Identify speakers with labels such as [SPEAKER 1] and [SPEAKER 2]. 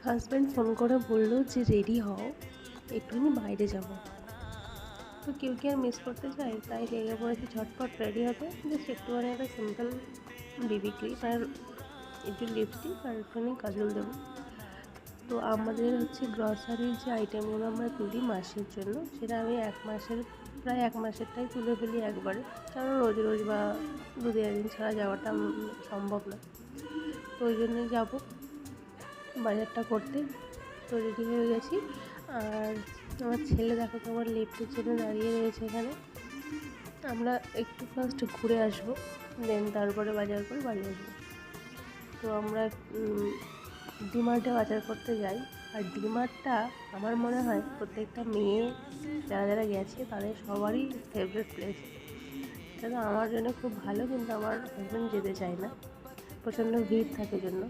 [SPEAKER 1] Husband phone করে বললো যে রেডি হও, একটুখানি বাইরে যাব। তো কেউ কি আর মিস করতে চায়, তাই লেগে পড়েছি ঝটপট রেডি হতে। জাস্ট একটুখানি একটা সিম্পল বিবি ক্রিম আর একটু লিপস্টিক আর একটুখানি কাজল দেবো। তো আমাদের হচ্ছে গ্রসারির যে আইটেমগুলো আমরা তুলি মাসের জন্য, সেটা আমি প্রায় এক মাসেরটাই তুলে ফেলি একবারে, কারণ রোজ রোজ বা 2-3 দিন ছাড়া যাওয়াটা সম্ভব না। তো ওই জন্যই যাবো বাজারটা করতে। তো রেডি হয়ে গেছি। আর আমার ছেলে দেখো তো আমার লিফটের জন্য দাঁড়িয়ে রয়েছে এখানে। আমরা একটু ফার্স্ট ঘুরে আসবো, দেন তারপরে বাজার করে বাড়ি আসবো। তো আমরা ডিমার্টে বাজার করতে যাই। আর ডিমার্টটা আমার মনে হয় প্রত্যেকটা মেয়ে যারা যারা গেছে তাদের সবারই ফেভারিট প্লেস। এটা তো আমার জন্য খুব ভালো, কিন্তু আমার হাজব্যান্ড যেতে চায় না, প্রচণ্ড ভিড় থাকে জন্য।